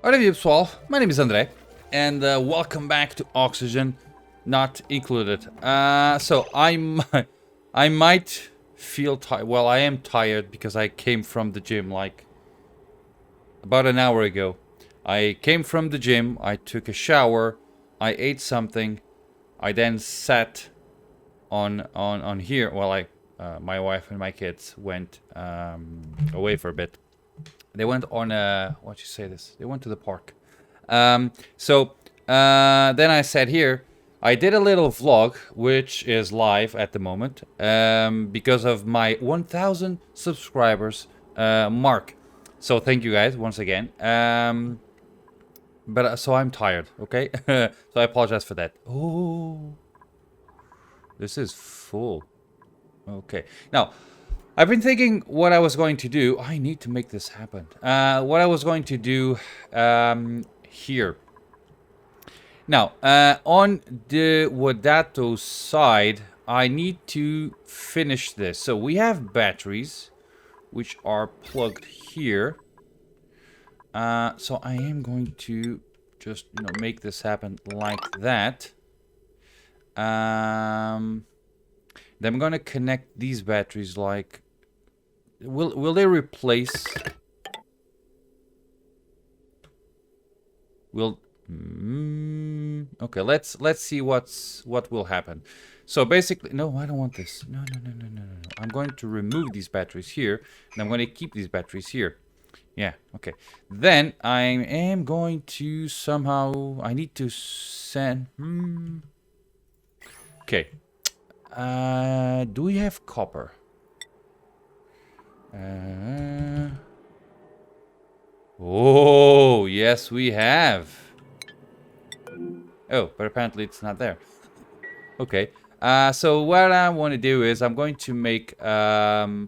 Alright, pessoal, my name is André, and welcome back to Oxygen Not Included. So I might feel tired. Well, I am tired because I came from the gym like about an hour ago. I came from the gym, I took a shower, I ate something, I then sat on here while my wife and my kids went away for a bit. They went on a, what you say this? They went to the park. So then I sat here. I did a little vlog, which is live at the moment, because of my 1,000 subscribers mark. So thank you guys once again. But so I'm tired, okay? So I apologize for that. Oh, this is full. Okay. Now, I've been thinking what I was going to do. I need to make this happen. What I was going to do here. Now, on the Wadato side, I need to finish this. So we have batteries, which are plugged here. So I am going to just, make this happen like that. Then I'm gonna connect these batteries like. Will they replace? Okay, let's see what will happen. So basically, no, I don't want this. No. I'm going to remove these batteries here, and I'm going to keep these batteries here. Yeah, okay. Then I am going to somehow. I need to send. Okay. Do we have copper? Oh, yes, we have. Oh, but apparently it's not there. Okay. So what I want to do is I'm going to make a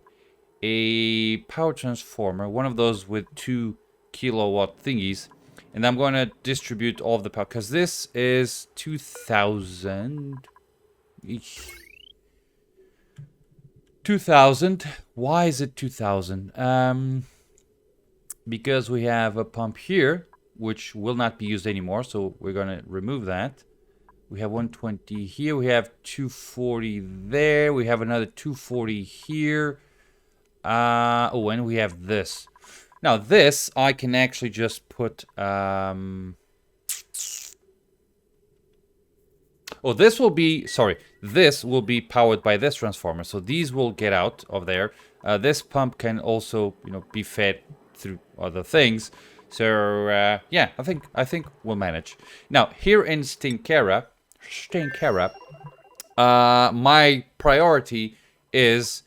power transformer, one of those with 2 kilowatt thingies, and I'm going to distribute all of the power because this is 2,000. 2,000. Why is it 2,000? Because we have a pump here, which will not be used anymore, so we're going to remove that. We have 120 here. We have 240 there. We have another 240 here. Oh, and we have this. Now, this, I can actually just put... Oh, this will be, sorry, this will be powered by this transformer. So these will get out of there. This pump can also, be fed through other things. So, yeah, I think we'll manage. Now, here in Stinkera, my priority is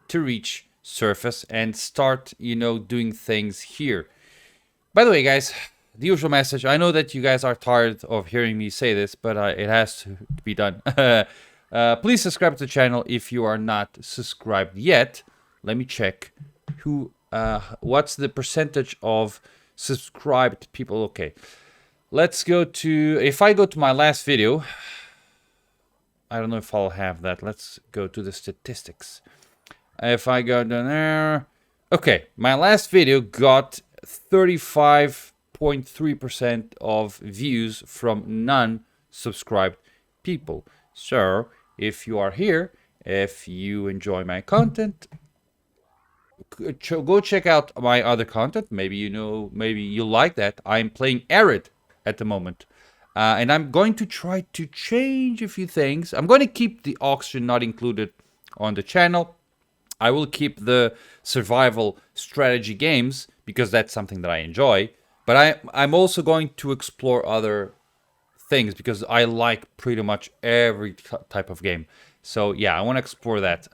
to reach surface and start, doing things here. By the way, guys, the usual message. I know that you guys are tired of hearing me say this, but it has to be done. Please subscribe to the channel if you are not subscribed yet. Let me check what's the percentage of subscribed people. Okay, let's go to, if I go to my last video, I don't know if I'll have that. Let's go to the statistics. If I go down there, okay, my last video got 35.3% of views from non-subscribed people. So if you are here, if you enjoy my content, go check out my other content. Maybe maybe you like that. I'm playing Arid at the moment, and I'm going to try to change a few things. I'm going to keep the Oxygen Not Included on the channel. I will keep the survival strategy games because that's something that I enjoy. But I'm also going to explore other things because I like pretty much every type of game. So yeah, I want to explore that.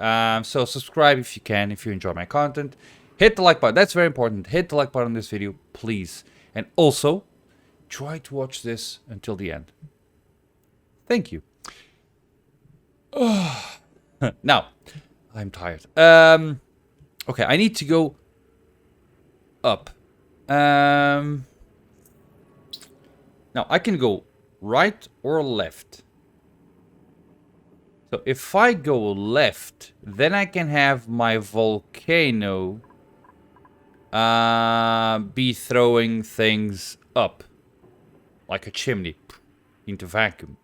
So subscribe if you can, if you enjoy my content. Hit the like button. That's very important. Hit the like button on this video, please. And also, try to watch this until the end. Thank you. Now, I'm tired. Okay, I need to go up. Now, I can go right or left. So if I go left, then I can have my volcano be throwing things up like a chimney into vacuum,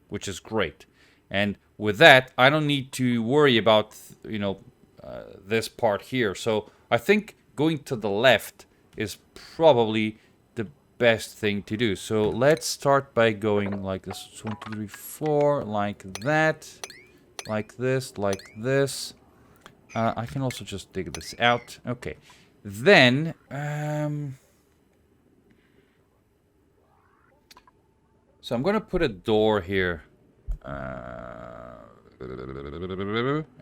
which is great. And with that, I don't need to worry about, this part here. So I think going to the left is probably the best thing to do. So let's start by going like this. 1, 2, 3, 4, like that, like this, like this. I can also just dig this out. Okay. Then, so I'm gonna put a door here.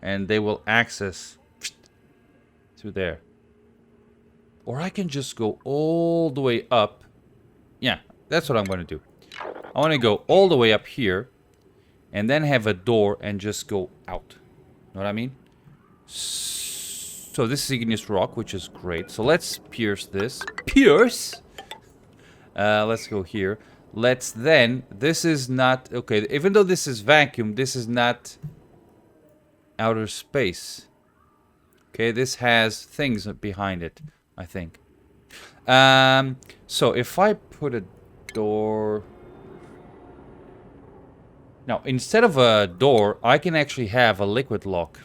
And they will access through there. Or I can just go all the way up. Yeah, that's what I'm going to do. I want to go all the way up here and then have a door and just go out. Know what I mean? So this is igneous rock, which is great. So let's pierce this. Pierce! Let's go here. Let's then... This is not... Okay, even though this is vacuum, this is not outer space. Okay, this has things behind it, I think. So if I put a door... Now, instead of a door, I can actually have a liquid lock.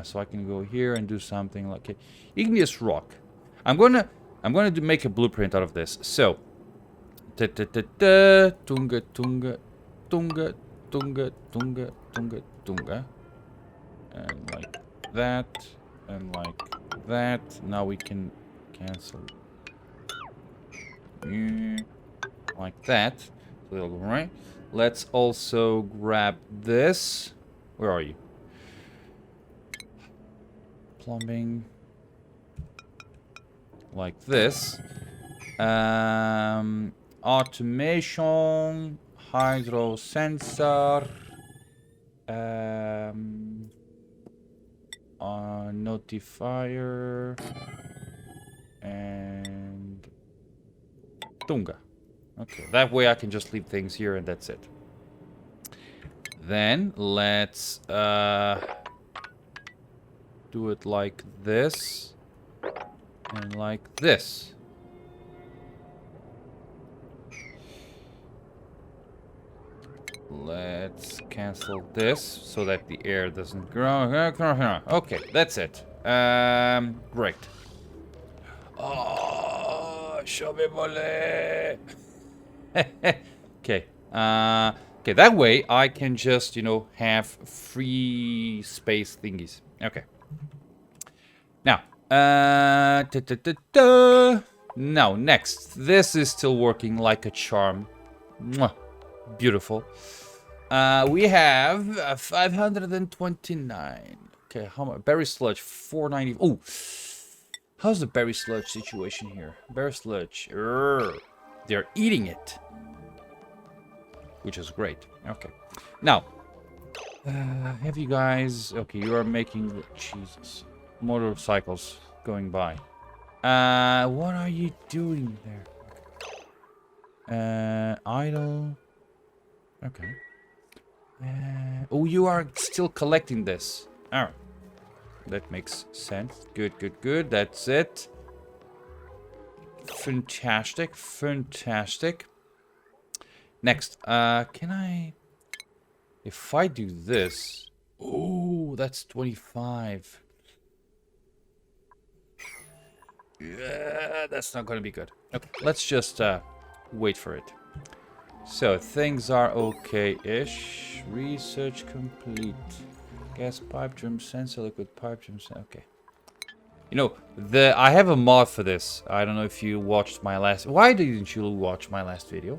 So I can go here and do something like it. Igneous rock. I'm gonna make a blueprint out of this. So... Tunga, tunga, tunga, tunga, tunga, tunga, tunga. And like that. And like that. Now we can cancel. Like that. So they'll go right. Let's also grab this. Where are you? Plumbing. Like this. Automation, hydro sensor, notifier, and Tunga. Okay, that way I can just leave things here and that's it. Then let's do it like this and like this. Let's cancel this so that the air doesn't grow. Okay, that's it. Great. Oh, show me mole. Okay. Okay, that way I can just, have free space thingies. Okay. Now, now, next. This is still working like a charm. Mwah. Beautiful. We have 529. Okay, how much? Berry sludge, 490. Oh, how's the berry sludge situation here? Berry sludge. They're eating it, which is great. Okay. Now, have you guys... Okay, you are making... Jesus. Motorcycles going by. What are you doing there? Idle... Okay. Oh, you are still collecting this. Alright. That makes sense. Good, good, good. That's it. Fantastic. Fantastic. Next. Can I... If I do this... Oh, that's 25. Yeah, that's not going to be good. Okay, let's just wait for it. So, things are okay-ish. Research complete. Gas pipe, drum sensor, liquid pipe, drum sensor. Okay. I have a mod for this. I don't know if you watched my last... Why didn't you watch my last video?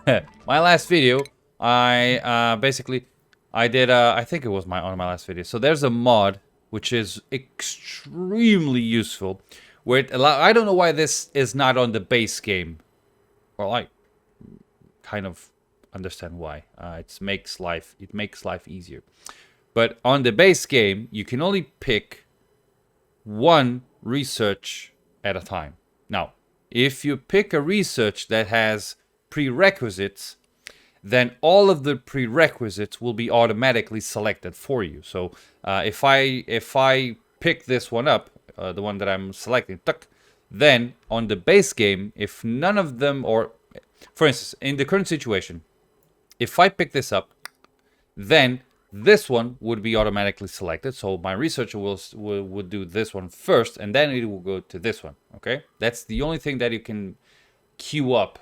My last video, I basically... I did, I think it was on my last video. So, there's a mod, which is extremely useful. Where I don't know why this is not on the base game. Well, I kind of understand why. It makes life easier. But on the base game, you can only pick one research at a time. Now, if you pick a research that has prerequisites, then all of the prerequisites will be automatically selected for you. So if I pick this one up, the one that I'm selecting, Then on the base game, if none of them, or for instance, in the current situation, if I pick this up, then this one would be automatically selected. So my researcher would do this one first, and then it will go to this one. Okay, that's the only thing that you can queue up.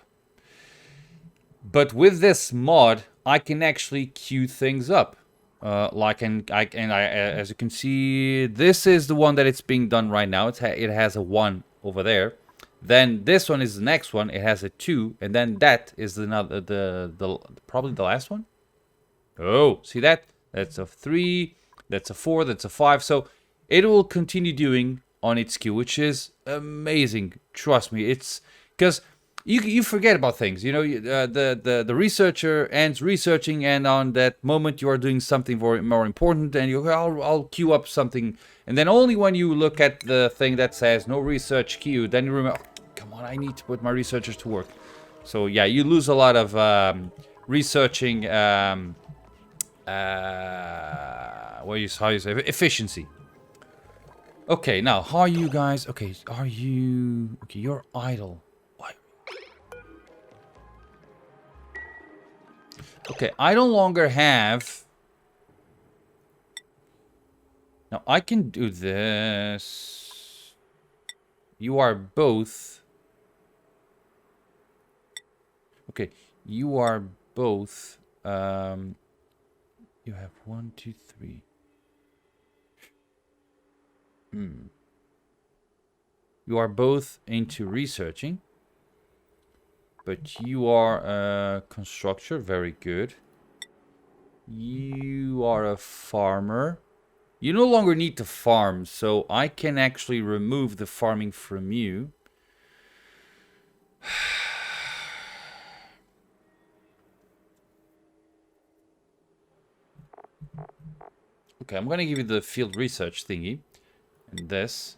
But with this mod, I can actually queue things up. As you can see, this is the one that it's being done right now. It has a 1 over there. Then this one is the next one. It has a 2, and then that is probably the last one. Oh, see that? That's a 3. That's a 4. That's a 5. So it will continue doing on its queue, which is amazing. Trust me, it's because you forget about things. You know, the researcher ends researching, and on that moment you are doing something more important, and you go, I'll queue up something, and then only when you look at the thing that says no research queue, then you remember, oh, come on, I need to put my researchers to work. So yeah, you lose a lot of researching. How you say efficiency. Okay, now how are you guys? Okay, you're idle. Why? Okay, I no longer have. Now I can do this. You are both. Okay, you are both. You have 1, 2, 3. You are both into researching, but you are a constructor. Very good. You are a farmer. You no longer need to farm, so I can actually remove the farming from you. Okay, I'm gonna give you the field research thingy. And this.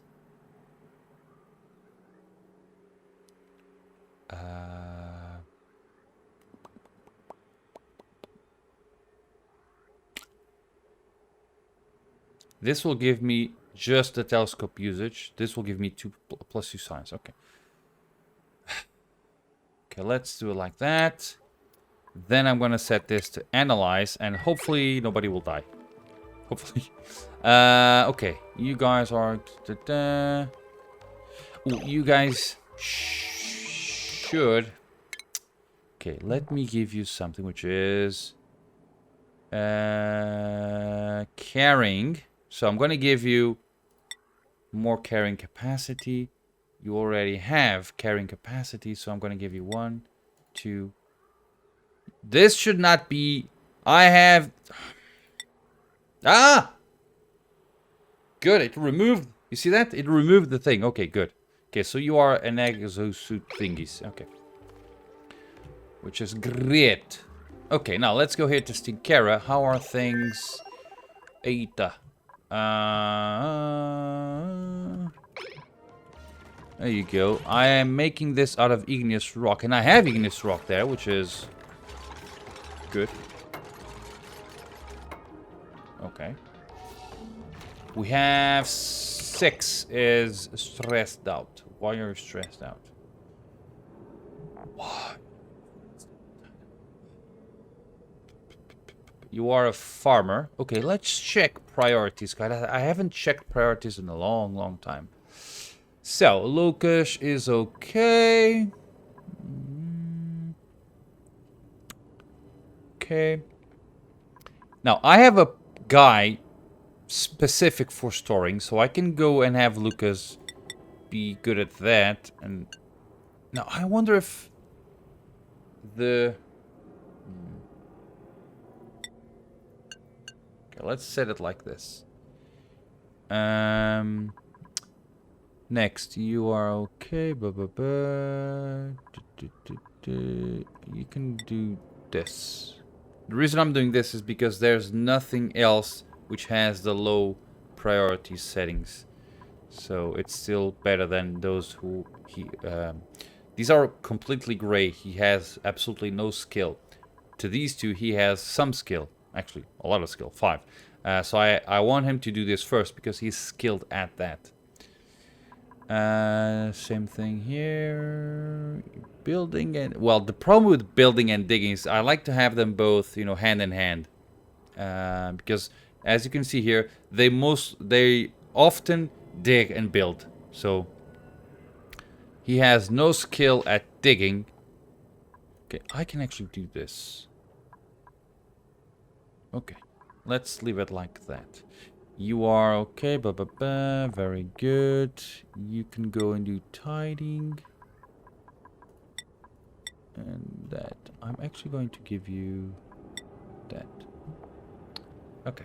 This will give me just the telescope usage. This will give me 2 plus 2 science. Okay. Okay, let's do it like that. Then I'm gonna set this to analyze, and hopefully nobody will die. Hopefully. Okay, you guys are. Ooh, you guys should. Okay, let me give you something which is carrying. So I'm going to give you more carrying capacity. You already have carrying capacity, so I'm going to give you 1, 2. This should not be. I have. Ah! Good, it removed. You see that? It removed the thing. Okay, good. Okay, so you are an exosuit thingies. Okay. Which is great. Okay, now let's go here to Stinkera. How are things? Eita. There you go. I am making this out of igneous rock. And I have igneous rock there, which is good. Okay. We have 6 is stressed out. Why are you stressed out? Why? You are a farmer. Okay, let's check priorities, guys. I haven't checked priorities in a long, long time. So, Lucas is okay. Okay. Now, I have a guy specific for storing, so I can go and have Lucas be good at that. And now, I wonder if the... Okay, let's set it like this. Next, you are okay. You can do this. The reason I'm doing this is because there's nothing else which has the low priority settings. So it's still better than those who these are completely gray. He has absolutely no skill. To these two, he has some skill. Actually, a lot of skill. 5. So I want him to do this first because he's skilled at that. Same thing here. Building and... Well, the problem with building and digging is I like to have them both, you know, hand in hand. Because, as you can see here, they often dig and build. So, he has no skill at digging. Okay, I can actually do this. Okay, let's leave it like that. You are okay, very good. You can go and do tidying. And that. I'm actually going to give you that. Okay.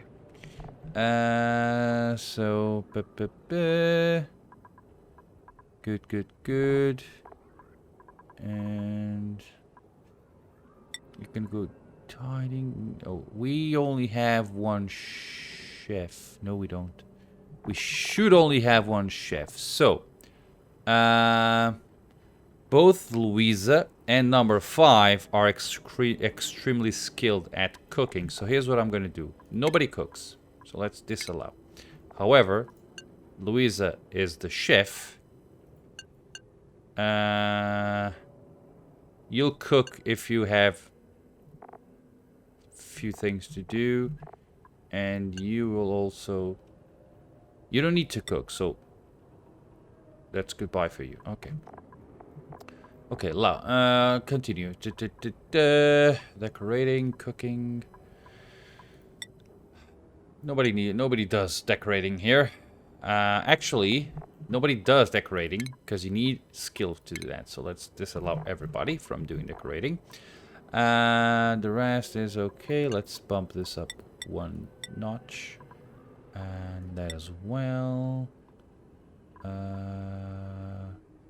So, good. And you can go tidying. Oh, we only have one chef. No, we don't. We should only have one chef. So, both Louisa and number 5 are extremely skilled at cooking. So here's what I'm going to do. Nobody cooks. So let's disallow. However, Louisa is the chef. You'll cook if you have few things to do. And you will also... You don't need to cook, so... That's goodbye for you. Okay. Okay, continue. Decorating, cooking. Nobody does decorating here. Actually, nobody does decorating because you need skill to do that. So let's disallow everybody from doing decorating. The rest is okay. Let's bump this up one notch. And that as well.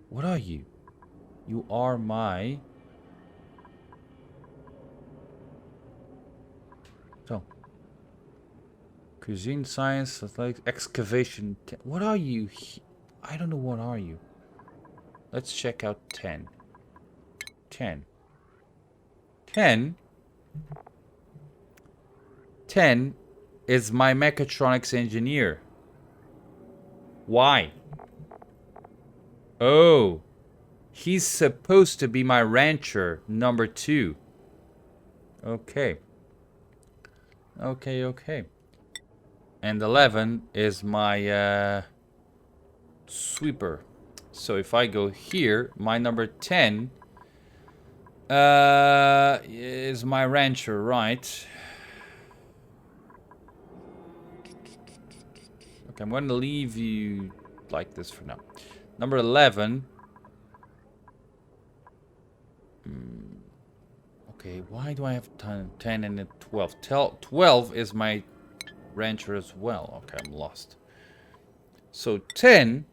What are you? You are my... So. Cuisine, science, athletics, excavation. What are you? I don't know what are you. Let's check out 10. 10. 10? 10 is my mechatronics engineer. Why? Oh. He's supposed to be my rancher, number 2. Okay. Okay. And 11 is my sweeper. So if I go here, my number 10 is my rancher, right? Okay, I'm going to leave you like this for now. Number 11... Okay, why do I have 10 and 12? 12 is my rancher as well. Okay, I'm lost. So 10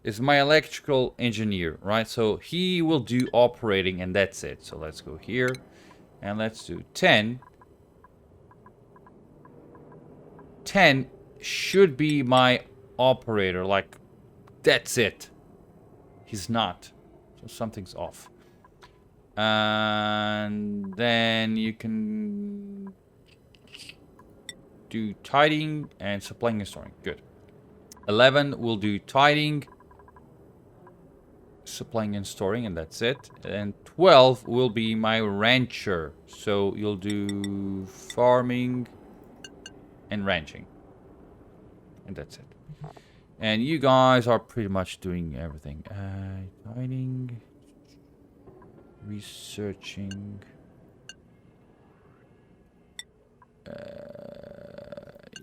is my electrical engineer, right? So he will do operating and that's it. So let's go here and let's do 10. 10 should be my operator, like that's it. He's not. So something's off. And then you can do tidying and supplying and storing. Good. 11 will do tidying, supplying and storing, and that's it. And 12 will be my rancher. So you'll do farming and ranching. And that's it. And you guys are pretty much doing everything. Tidying. Researching.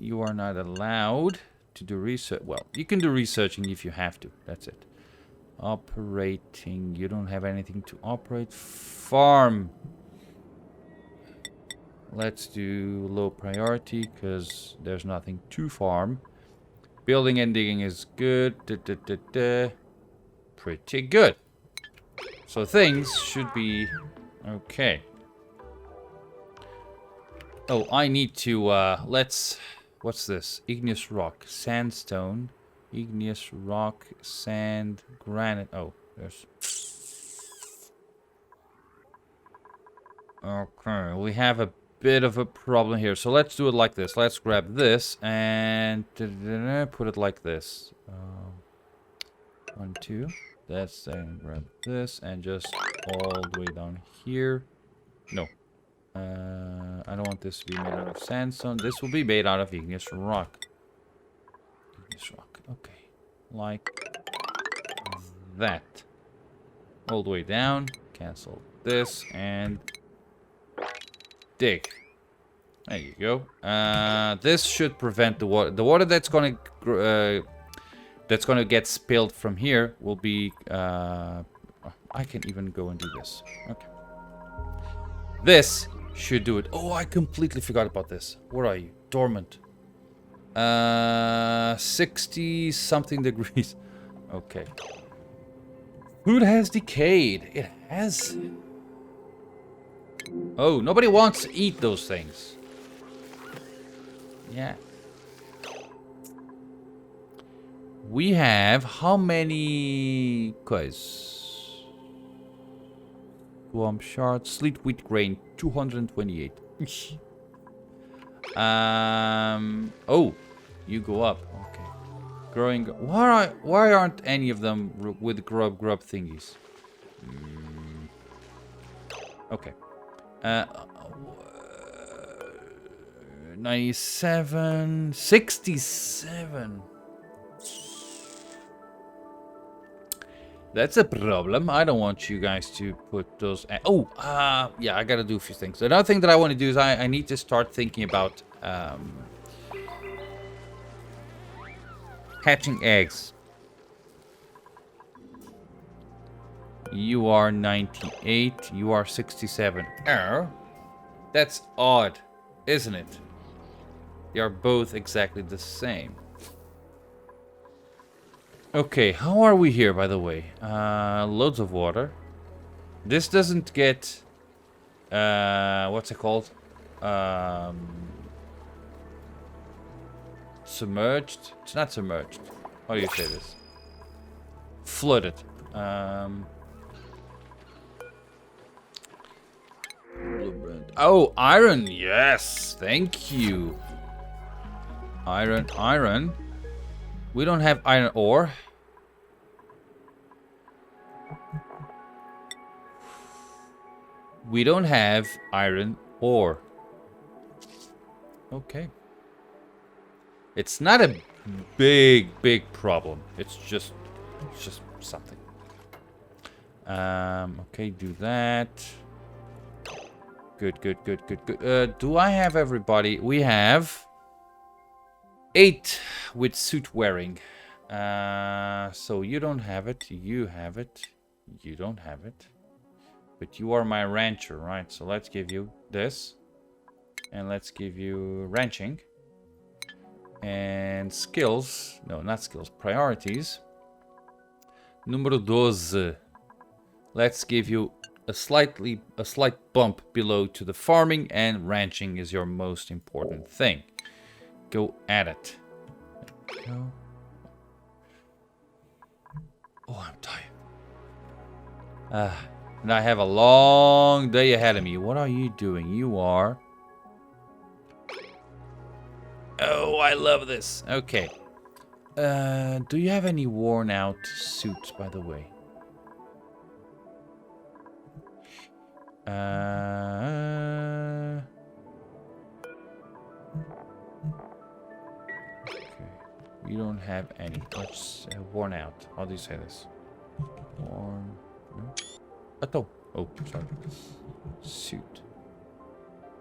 You are not allowed to do research. Well, you can do researching if you have to. That's it. Operating. You don't have anything to operate. Farm. Let's do low priority because there's nothing to farm. Building and digging is good. Pretty good. So things should be okay. Oh, I need to, let's... What's this? Igneous rock. Sandstone. Igneous rock. Sand. Granite. Oh, there's... Okay, we have a bit of a problem here. So let's do it like this. Let's grab this and put it like this. 1, 2. That's then grab this and just all the way down here. No. I don't want this to be made out of sandstone. This will be made out of igneous rock. Igneous rock. Okay. Like that. All the way down. Cancel this and dig. There you go. This should prevent the water. The water that's gonna get spilled from here will be. I can even go and do this. Okay. This should do it. Oh, I completely forgot about this. Where are you? Dormant. 60 something degrees. Okay. Food has decayed. It has. Oh, nobody wants to eat those things. Yeah. We have how many guys? Guam shard, sleet wheat grain, 228. Oh, you go up. Okay. Growing. Why aren't any of them with grub thingies? Okay. 97, 67. That's a problem. I don't want you guys to put those. Yeah, I gotta do a few things. Another thing that I want to do is I need to start thinking about hatching eggs. You are 98. You are 67. That's odd, isn't it? They are both exactly the same. Okay, how are we here, by the way? Loads of water. This doesn't get... what's it called? Submerged? It's not submerged. How do you say this? Flooded. Oh, iron. Yes, thank you. Iron. We don't have iron ore. We don't have iron ore. Okay. It's not a big problem. It's just something. Okay, do that. Good. Do I have everybody? We have 8 with suit wearing. So you don't have it. You have it. You don't have it. But you are my rancher, right? So let's give you this. And let's give you ranching. And skills. No, not skills. Priorities. Número 12. Let's give you a slight bump below to the farming, and ranching is your most important thing. Go at it. Go. Oh, I'm tired. And I have a long day ahead of me. What are you doing? You are... Oh, I love this. Okay. Do you have any worn out suits, by the way? Okay. You don't have any. Let's worn out. How do you say this? Worn. No? Oh, sorry. Suit.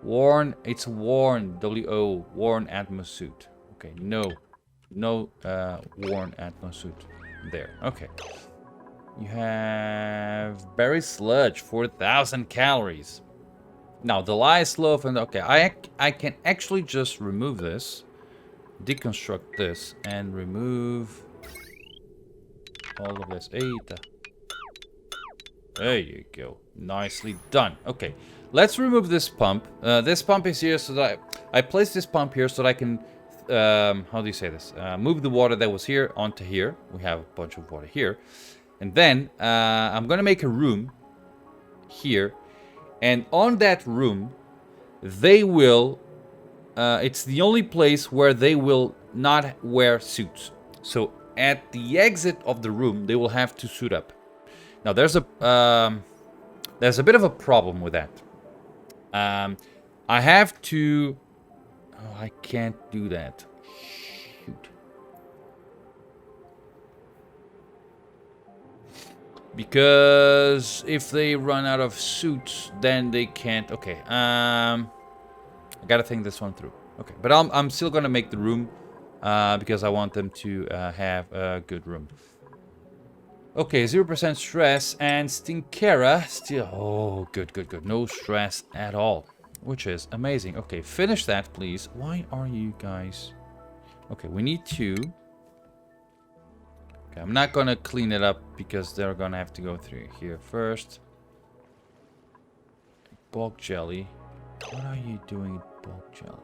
Worn. It's worn. W-O. Worn Atmos suit. Okay. No worn Atmos suit. There. Okay. You have berry sludge, 4,000 calories. Now the lice loaf and okay, I can actually just remove this, deconstruct this, and remove all of this. There you go, nicely done. Okay, let's remove this pump. This pump is here so that I placed this pump here so that I can, how do you say this? Move the water that was here onto here. We have a bunch of water here. And then I'm gonna make a room here, and on that room, they will. It's the only place where they will not wear suits. So at the exit of the room, they will have to suit up. Now, there's a bit of a problem with that. I have to... Oh, I can't do that. Shoot. Because if they run out of suits, then they can't... Okay, I gotta think this one through. Okay, but I'm still gonna make the room, because I want them to have a good room. Okay, 0% stress and Stinkera still... Oh, good, good, good. No stress at all, which is amazing. Okay, finish that, please. Why are you guys... Okay, we need 2. Okay, I'm not gonna clean it up because they're gonna have to go through here first. Bulk jelly. What are you doing, bulk jelly?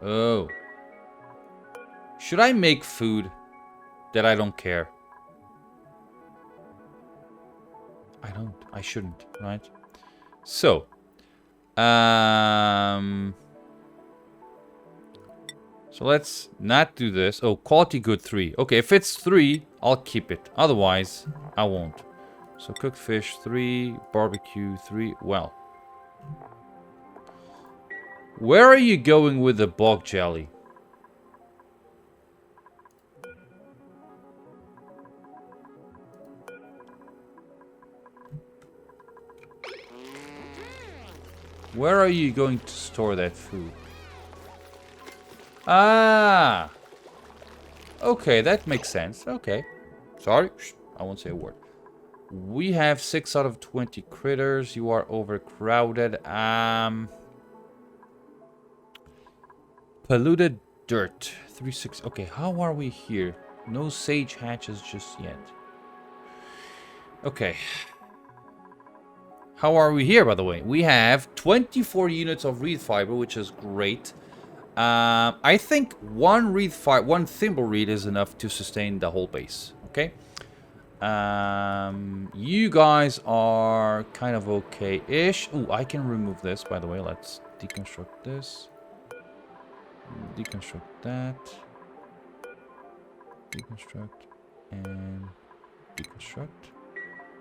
Oh. Should I make food that I don't care? I don't. I shouldn't, right? So, so let's not do this. Oh, quality good 3. Okay, if it's 3, I'll keep it. Otherwise, I won't. So cooked fish 3, barbecue 3. Well, where are you going with the bulk jelly? Where are you going to store that food? Ah! Okay, that makes sense. Okay. Sorry, I won't say a word. We have 6 out of 20 critters. You are overcrowded. Polluted dirt. 3-6. Okay, how are we here? No sage hatches just yet. Okay. How are we here, by the way? We have 24 units of reed fiber, which is great. I think one thimble reed is enough to sustain the whole base. Okay. You guys are kind of okay-ish. Ooh, I can remove this, by the way. Let's deconstruct this. Deconstruct that. Deconstruct and deconstruct.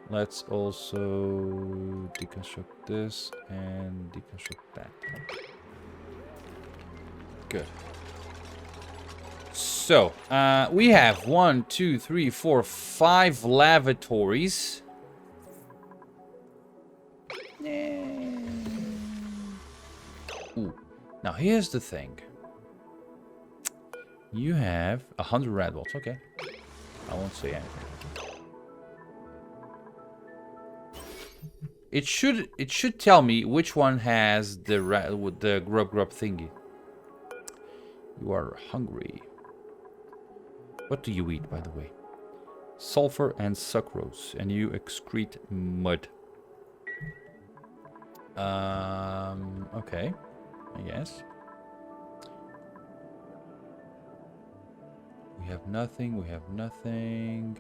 Let's also deconstruct this and deconstruct that. Good. So, we have 1, 2, 3, 4, 5 lavatories. Ooh. Now, here's the thing. You have 100 red balls. Okay. I won't say anything. It should tell me which one has the grub thingy. You are hungry. What do you eat, by the way? Sulfur and sucrose, and you excrete mud. Okay, I guess. We have nothing. We have nothing.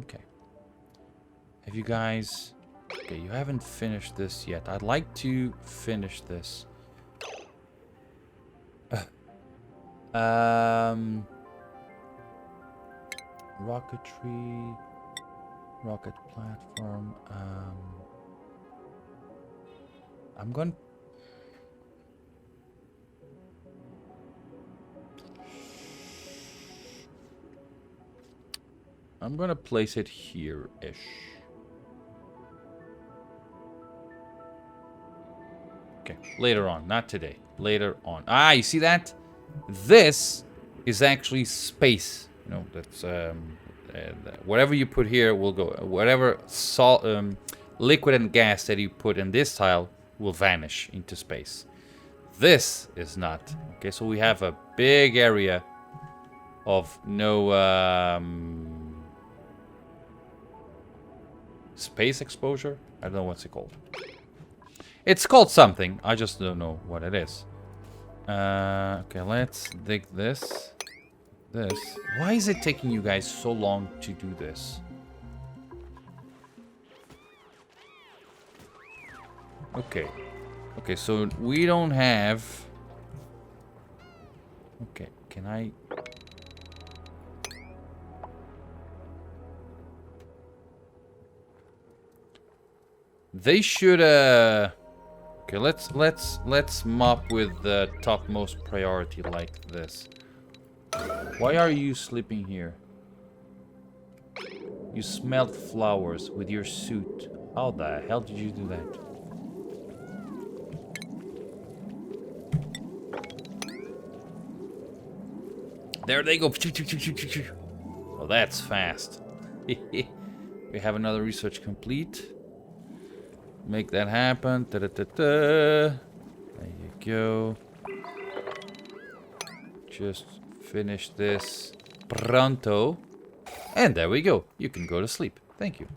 Okay. Have you guys? Okay, you haven't finished this yet. I'd like to finish this. Rocketry, rocket platform. I'm gonna place it here-ish. Okay, later on, not today. Later on. Ah, you see that? This is actually space. You know, that's whatever you put here will go. Whatever liquid and gas that you put in this tile will vanish into space. This is not. Okay, so we have a big area of no space exposure. I don't know what's it called. It's called something. I just don't know what it is. Okay, let's dig this. Why is it taking you guys so long to do this? Okay. Okay, so we don't have Can I... They should, Okay, let's mop with the topmost priority like this. Why are you sleeping here? You smelled flowers with your suit. How the hell did you do that? There they go. Oh, that's fast. We have another research complete. Make that happen. Da -da -da -da. There you go. Just finish this pronto. And there we go. You can go to sleep. Thank you.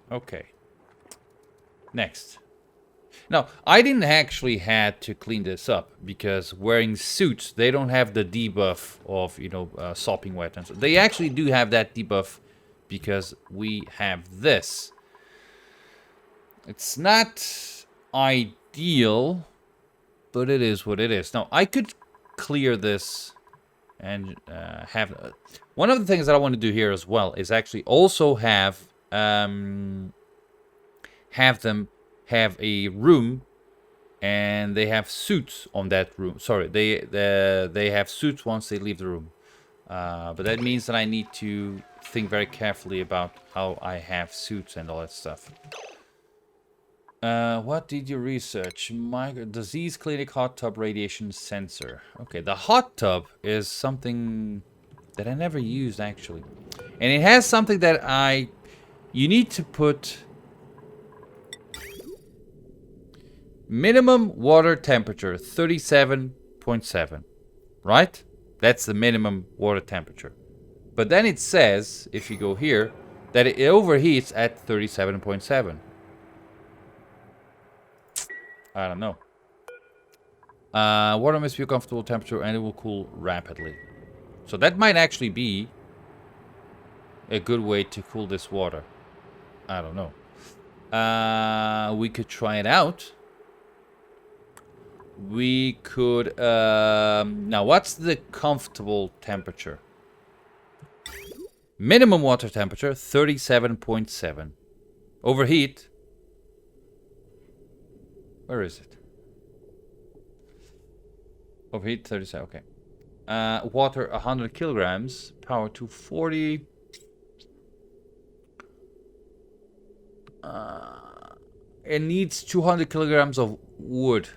Okay. Next. Now, I didn't actually had to clean this up because wearing suits, they don't have the debuff of, you know, sopping wet. And so they actually do have that debuff because we have this. It's not ideal, but it is what it is. Now, I could clear this and have... one of the things that I want to do here as well is actually also have them have a room, and they have suits on that room. Sorry, they have suits once they leave the room. But that means that I need to think very carefully about how I have suits and all that stuff. What did you research? Disease clinic hot tub radiation sensor. Okay, the hot tub is something that I never used actually. And it has something that you need to put minimum water temperature 37.7, right? That's the minimum water temperature. But then it says, if you go here, that it overheats at 37.7. I don't know. Water must be a comfortable temperature and it will cool rapidly. So that might actually be a good way to cool this water. I don't know. We could try it out. We could... now, what's the comfortable temperature? Minimum water temperature, 37.7. Overheat. Where is it? Overheat, 37, okay. Water, 100 kilograms. Power, 240. It needs 200 kilograms of wood.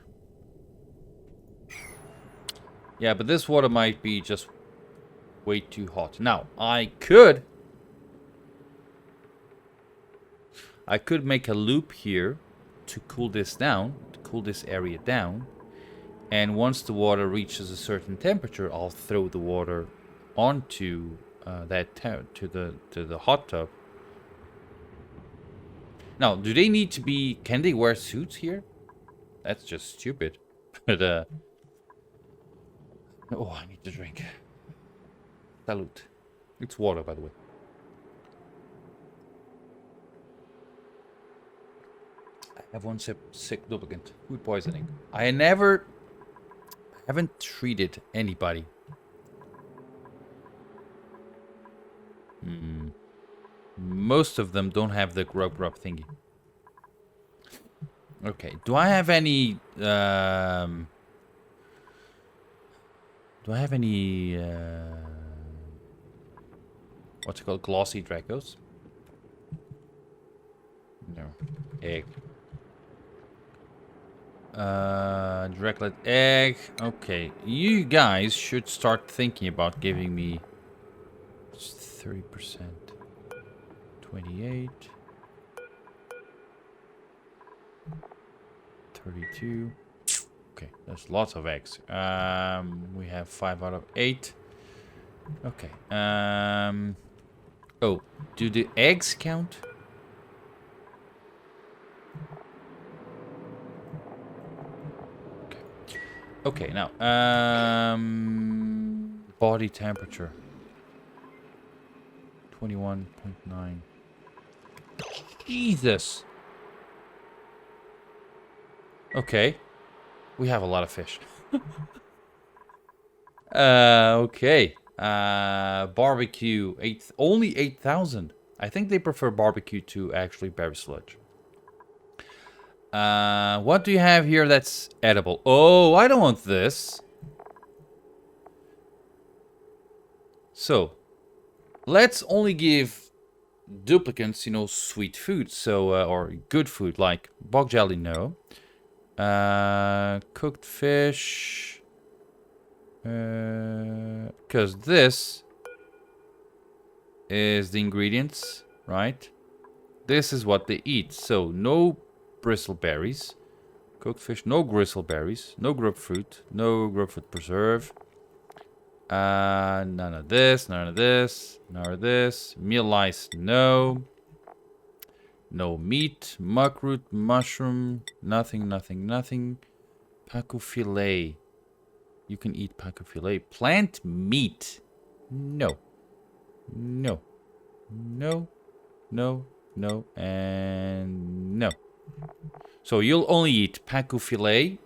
Yeah, but this water might be just way too hot. Now, I could make a loop here to cool this down, to cool this area down. And once the water reaches a certain temperature, I'll throw the water onto to the hot tub. Now, do they need to be... Can they wear suits here? That's just stupid. But oh, I need to drink. Salute. It's water, by the way. I have one sick duplicate. Food poisoning. I haven't treated anybody. Most of them don't have the grub thingy. Okay. Do I have any... what's it called? Glossy Dracos? No. Egg. Draclet egg. Okay. You guys should start thinking about giving me 30%. 28. 32. Okay, there's lots of eggs. We have 5 out of 8. Okay. Oh, do the eggs count? Okay, now, body temperature. 21.9. Jesus. Okay. We have a lot of fish. Okay. Barbecue. Only 8,000. I think they prefer barbecue to actually berry sludge. What do you have here that's edible? Oh, I don't want this. So, let's only give duplicants, you know, sweet food. So, or good food, like bog jelly, no. Cooked fish. Because this is the ingredients, right? This is what they eat. So, no bristleberries. Cooked fish, no bristleberries. No grapefruit. No grapefruit preserve. None of this, none of this, none of this. Meal lice, no. No meat, muckroot, mushroom, nothing, nothing, nothing. Pacu filet. You can eat pacu filet. Plant meat. No. No. No. No. No. And no. So you'll only eat pacu filet,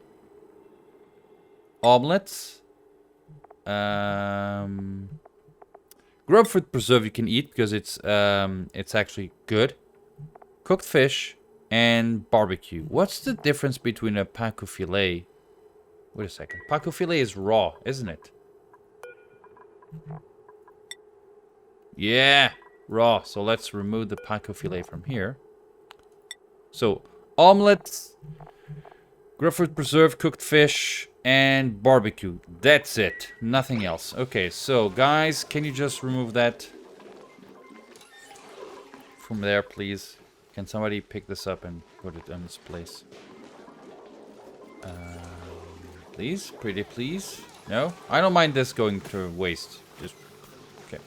omelets, grapefruit preserve you can eat because it's actually good. Cooked fish and barbecue. What's the difference between a pacu filet? Wait a second. Pacu filet is raw, isn't it? Yeah, raw. So let's remove the pacu filet from here. So omelets, grapefruit preserve, cooked fish, and barbecue. That's it. Nothing else. Okay, so guys, can you just remove that from there, please? Can somebody pick this up and put it in its place? Please? Pretty please? No? I don't mind this going to waste. Just... Okay.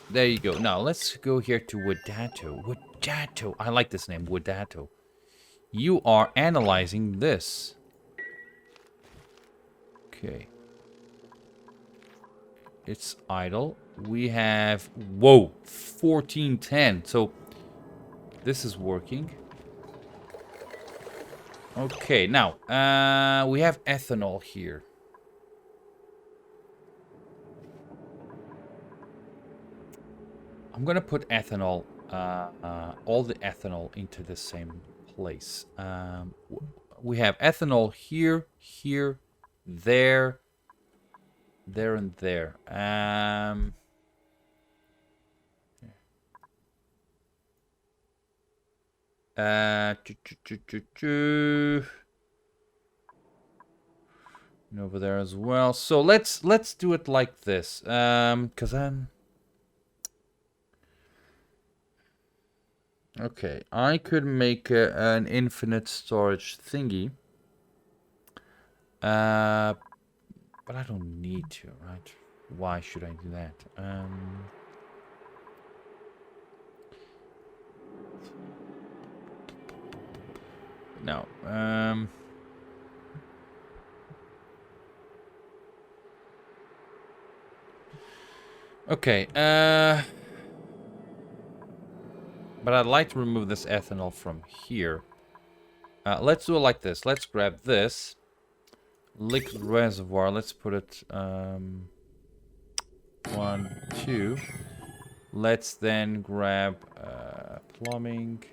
There you go. Now, let's go here to Wadato. Wadato. I like this name, Wadato. You are analyzing this. Okay. It's idle. We have... Whoa! 1410. So, this is working. Okay, now, we have ethanol here. I'm gonna put ethanol, all the ethanol into the same place. We have ethanol here, here, there, there, and there. And over there as well. So let's do it like this. Cause okay, I could make an infinite storage thingy. But I don't need to, right? Why should I do that? No. Okay. But I'd like to remove this ethanol from here. Let's do it like this. Let's grab this liquid reservoir. Let's put it 1, 2. Let's then grab plumbing.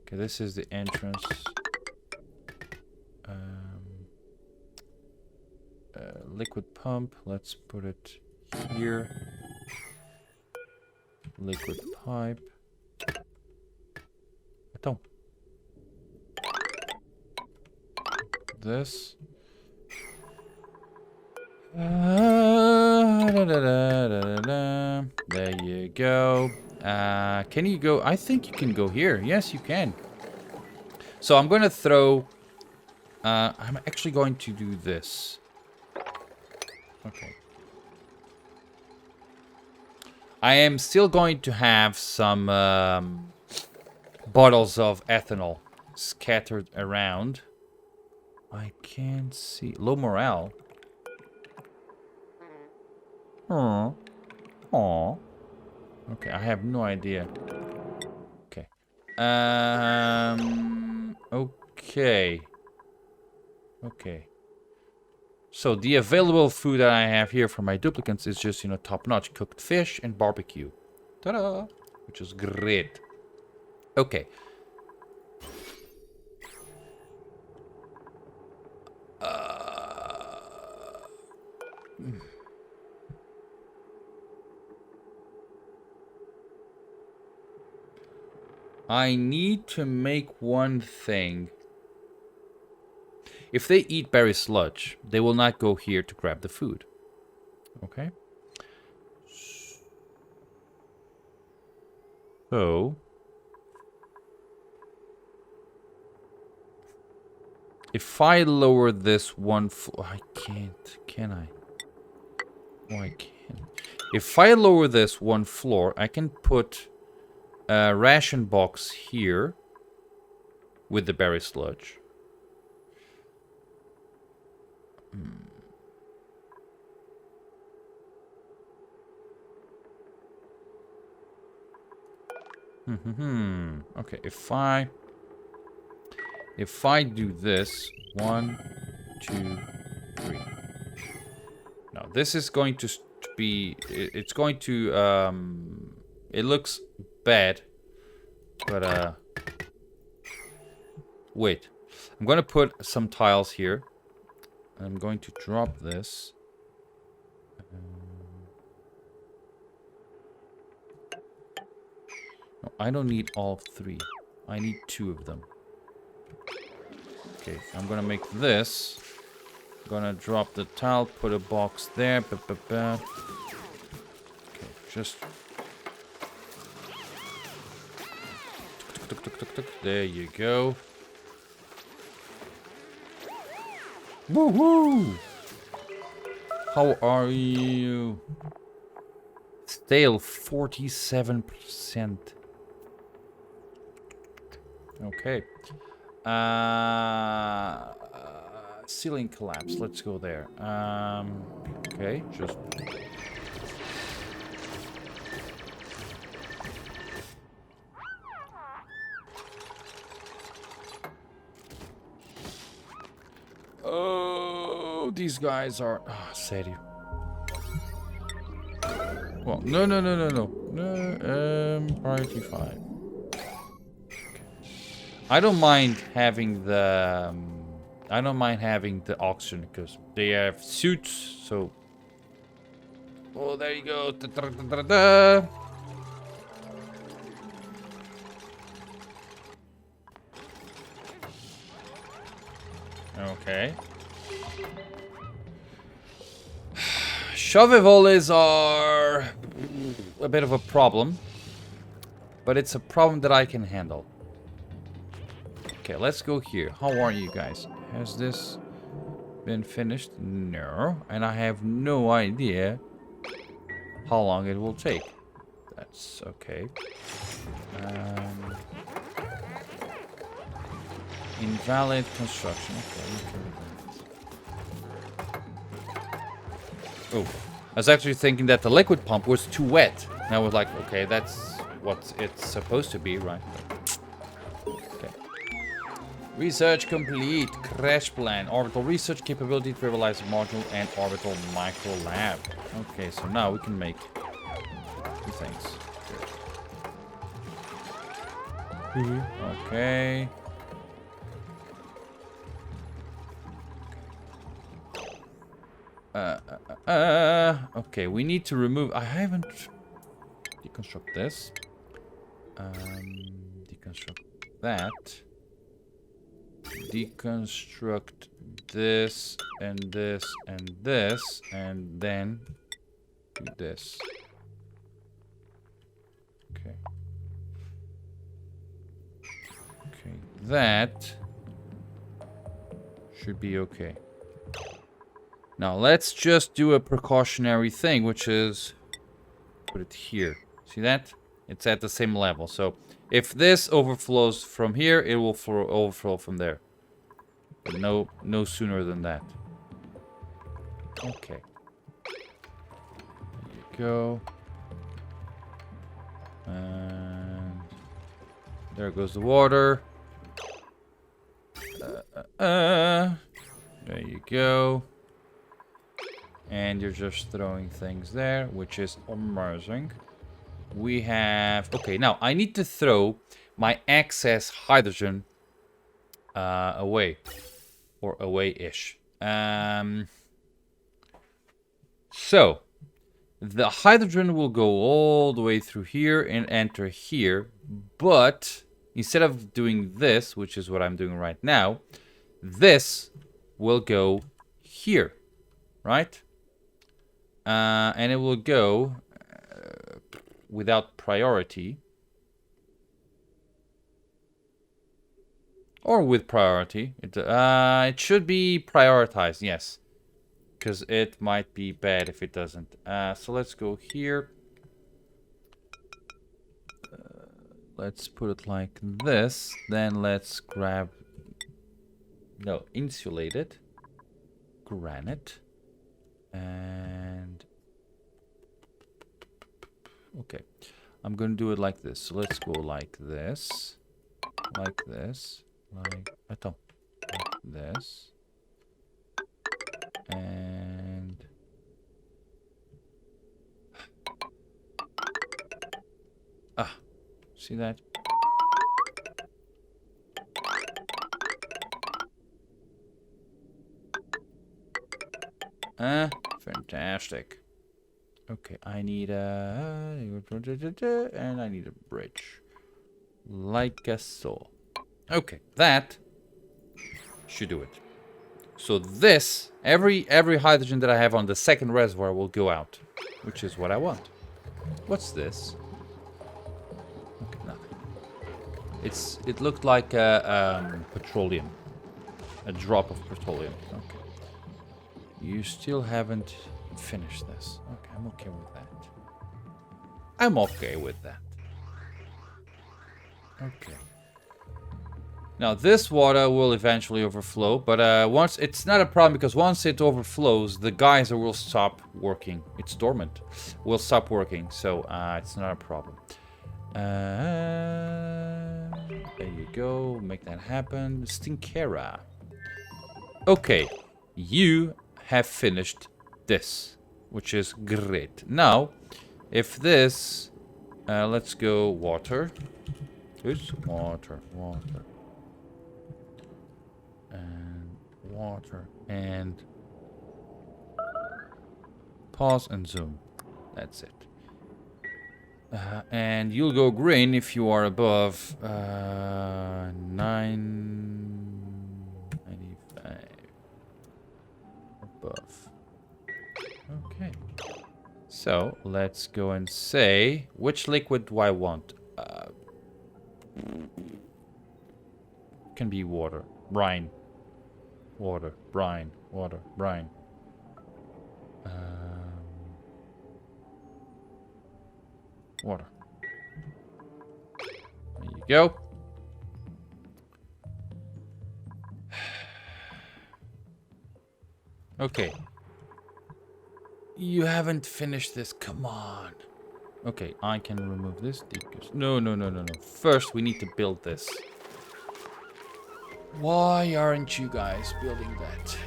Okay, this is the entrance. Liquid pump. Let's put it here. Liquid pipe. Então. This. There you go. Can you go? I think you can go here. Yes, you can. So I'm going to throw... I'm actually going to do this. Okay. I am still going to have some bottles of ethanol scattered around. I can't see. Low morale. Aww. Aww. Okay, I have no idea. Okay. Okay. Okay. So the available food that I have here for my duplicants is just, you know, top-notch cooked fish and barbecue. Ta-da! Which is great. Okay. I need to make one thing. If they eat berry sludge, they will not go here to grab the food. Okay. So if I lower this one floor, I can't, can I? Oh, I can. If I lower this one floor, I can put a ration box here with the berry sludge. Okay, if I do this, 1, 2, 3. Now this is going to be. It's going to. It looks bad, but wait. I'm going to put some tiles here. I'm going to drop this. No, I don't need all 3. I need 2 of them. Okay, I'm gonna make this. Gonna drop the tile, put a box there. Okay, just. There you go. Woohoo! How are you? Stale 47%. Okay. Ceiling collapse. Let's go there. Okay, just. Oh, these guys are. Ah, sério. Well, no. Priority 5. I don't mind having the. I don't mind having the oxygen because they have suits, so. Oh, there you go. Da, da, da, da, da. Okay. Shovevolleys are a bit of a problem, but it's a problem that I can handle. Okay, let's go here. How are you guys? Has this been finished? No. And I have no idea how long it will take. That's okay. Invalid construction. Okay. Oh, I was actually thinking that the liquid pump was too wet. And I was like, okay, that's what it's supposed to be, right? Okay. Research complete. Crash plan. Orbital research capability, trivialize module, and orbital micro lab. Okay, so now we can make 2 things. Okay. Okay, we need to remove. I haven't deconstruct this. Deconstruct that. Deconstruct this and this and this, and then do this. Okay. Okay, that should be okay. Now let's just do a precautionary thing, which is put it here. See that? It's at the same level. So if this overflows from here, it will overflow from there. But no sooner than that. Okay. There you go. And there goes the water. There you go. And you're just throwing things there, which is amazing. We have... Okay, now I need to throw my excess hydrogen away. Or away-ish. So, the hydrogen will go all the way through here and enter here. But, instead of doing this, which is what I'm doing right now, this will go here. Right? And it will go without priority. Or with priority. It should be prioritized, yes. Because it might be bad if it doesn't. So let's go here. Let's put it like this. Then let's grab... No, insulated. Granite. And... Okay. I'm going to do it like this. So let's go like this. Like this. Like... Attends. Like this. And... Ah. See that? Fantastic. Okay, I need a... And I need a bridge. Like so. Okay, that should do it. So this, every hydrogen that I have on the second reservoir will go out. Which is what I want. What's this? Okay, nothing. It looked like petroleum. A drop of petroleum. Okay. You still haven't finished this. Okay, I'm okay with that. I'm okay with that. Okay. Now this water will eventually overflow, but once it's not a problem because once it overflows, the geyser will stop working. It's dormant. Will stop working, so it's not a problem. There you go. Make that happen. Stinkera. Okay, you have finished this, which is great. Now, if this, let's go water. Oops, water. And water. And pause and zoom. That's it. And you'll go green if you are above 995. Above. Okay. So let's go and say which liquid do I want? Can be water, brine, water, brine, water, brine. Water. There you go. Okay. You haven't finished this. Come on. Okay, I can remove this. No. First, we need to build this. Why aren't you guys building that?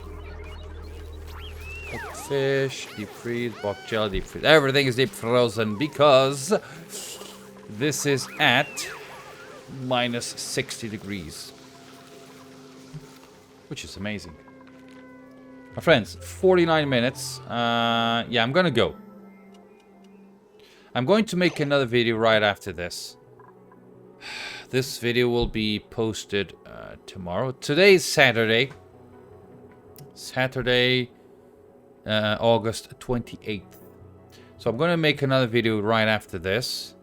Cooked fish, deep freeze, bok gel, deep freeze. Everything is deep frozen because this is at minus 60 degrees. Which is amazing. My friends, 49 minutes. Yeah, I'm gonna go. I'm going to make another video right after this. This video will be posted tomorrow. Today is Saturday. August 28th. So I'm going to make another video right after this.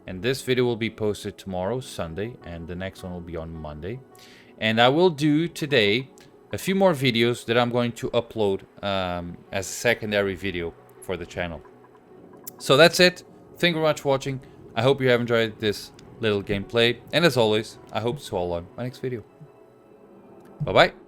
And this video will be posted tomorrow, Sunday. And the next one will be on Monday. And I will do today a few more videos that I'm going to upload as a secondary video for the channel. So that's it. Thank you very much for watching. I hope you have enjoyed this little gameplay. And as always, I hope to see you all on my next video. Bye-bye.